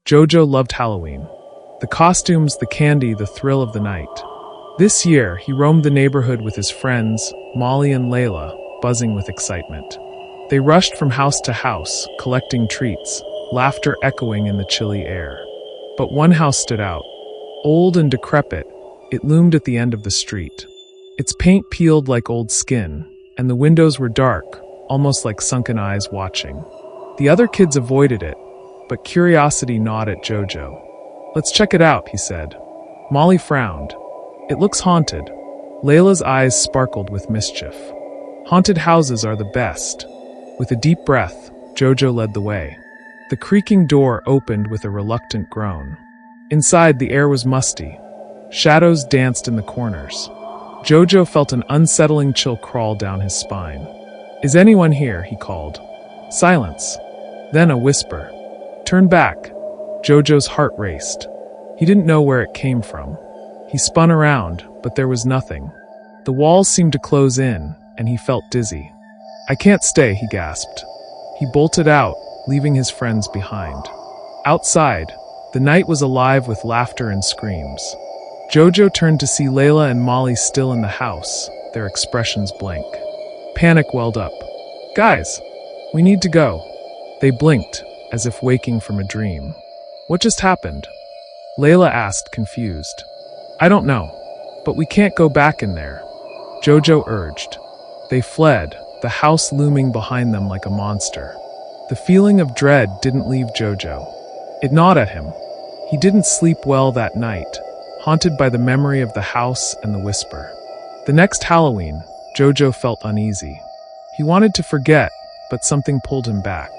Jojo loved Halloween. The costumes, the candy, the thrill of the night. This year, he roamed the neighborhood with his friends, Molly and Layla, buzzing with excitement. They rushed from house to house, collecting treats, laughter echoing in the chilly air. But one house stood out. Old and decrepit, it loomed at the end of the street. Its paint peeled like old skin, and the windows were dark, almost like sunken eyes watching. The other kids avoided it, but curiosity gnawed at Jojo. "Let's check it out," he said. Molly frowned. "It looks haunted." Layla's eyes sparkled with mischief. "Haunted houses are the best." With a deep breath, Jojo led the way. The creaking door opened with a reluctant groan. Inside, the air was musty. Shadows danced in the corners. Jojo felt an unsettling chill crawl down his spine. "Is anyone here?" he called. Silence. Then a whisper. "Turn back." Jojo's heart raced. He didn't know where it came from. He spun around, but there was nothing. The walls seemed to close in, and he felt dizzy. "I can't stay," he gasped. He bolted out, leaving his friends behind. Outside, the night was alive with laughter and screams. Jojo turned to see Layla and Molly still in the house, their expressions blank. Panic welled up. "Guys, we need to go." They blinked, as if waking from a dream. "What just happened?" Layla asked, confused. "I don't know, but we can't go back in there," Jojo urged. They fled, the house looming behind them like a monster. The feeling of dread didn't leave Jojo. It gnawed at him. He didn't sleep well that night, haunted by the memory of the house and the whisper. The next Halloween, Jojo felt uneasy. He wanted to forget, but something pulled him back.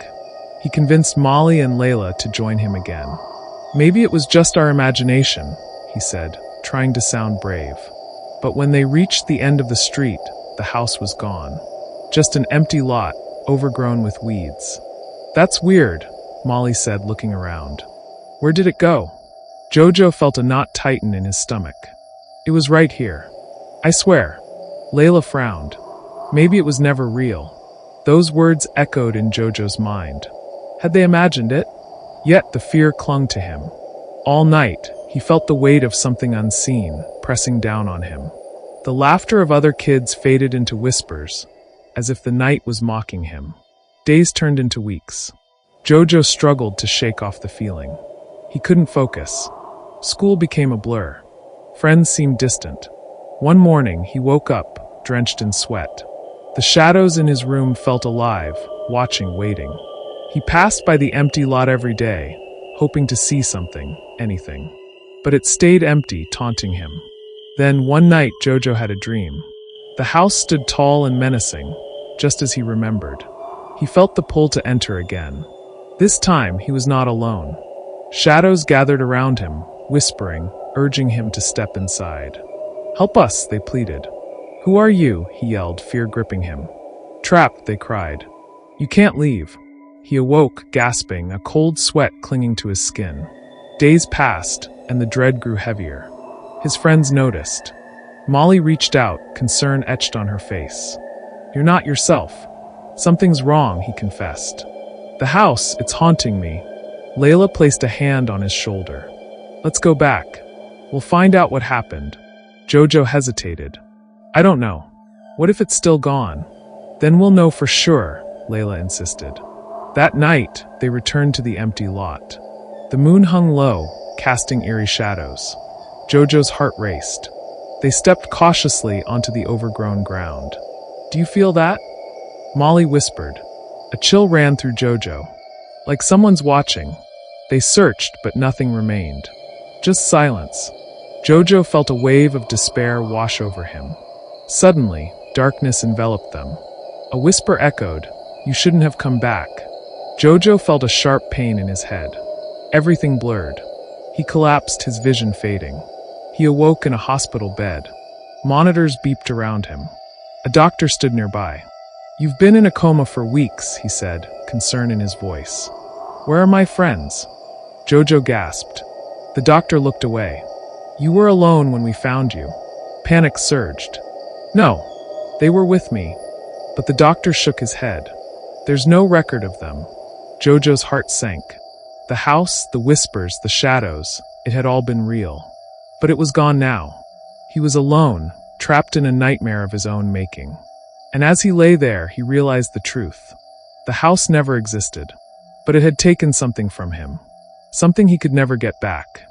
He convinced Molly and Layla to join him again. "Maybe it was just our imagination," he said, trying to sound brave. But when they reached the end of the street, the house was gone. Just an empty lot, overgrown with weeds. "That's weird," Molly said, looking around. "Where did it go?" Jojo felt a knot tighten in his stomach. "It was right here. I swear." Layla frowned. Maybe it was never real. Those words echoed in Jojo's mind. Had they imagined it? Yet the fear clung to him. All night, he felt the weight of something unseen, pressing down on him. The laughter of other kids faded into whispers, as if the night was mocking him. Days turned into weeks. Jojo struggled to shake off the feeling. He couldn't focus. School became a blur. Friends seemed distant. One morning, he woke up, drenched in sweat. The shadows in his room felt alive, watching, waiting. He passed by the empty lot every day, hoping to see something, anything. But it stayed empty, taunting him. Then, one night, Jojo had a dream. The house stood tall and menacing, just as he remembered. He felt the pull to enter again. This time, he was not alone. Shadows gathered around him, whispering, urging him to step inside. "Help us," they pleaded. "Who are you?" he yelled, fear gripping him. "Trapped," they cried. "You can't leave." He awoke, gasping, a cold sweat clinging to his skin. Days passed, and the dread grew heavier. His friends noticed. Molly reached out, concern etched on her face. "You're not yourself." "Something's wrong," he confessed. "The house, it's haunting me." Layla placed a hand on his shoulder. "Let's go back. We'll find out what happened." Jojo hesitated. "I don't know. What if it's still gone?" "Then we'll know for sure," Layla insisted. That night, they returned to the empty lot. The moon hung low, casting eerie shadows. Jojo's heart raced. They stepped cautiously onto the overgrown ground. "Do you feel that?" Molly whispered. A chill ran through Jojo. Like someone's watching. They searched, but nothing remained. Just silence. Jojo felt a wave of despair wash over him. Suddenly, darkness enveloped them. A whisper echoed, "You shouldn't have come back." Jojo felt a sharp pain in his head. Everything blurred. He collapsed, his vision fading. He awoke in a hospital bed. Monitors beeped around him. A doctor stood nearby. "You've been in a coma for weeks," he said, concern in his voice. "Where are my friends?" Jojo gasped. The doctor looked away. "You were alone when we found you." Panic surged. "No, they were with me." But the doctor shook his head. "There's no record of them." Jojo's heart sank. The house, the whispers, the shadows, it had all been real. But it was gone now. He was alone, trapped in a nightmare of his own making. And as he lay there, he realized the truth. The house never existed, but it had taken something from him. Something he could never get back.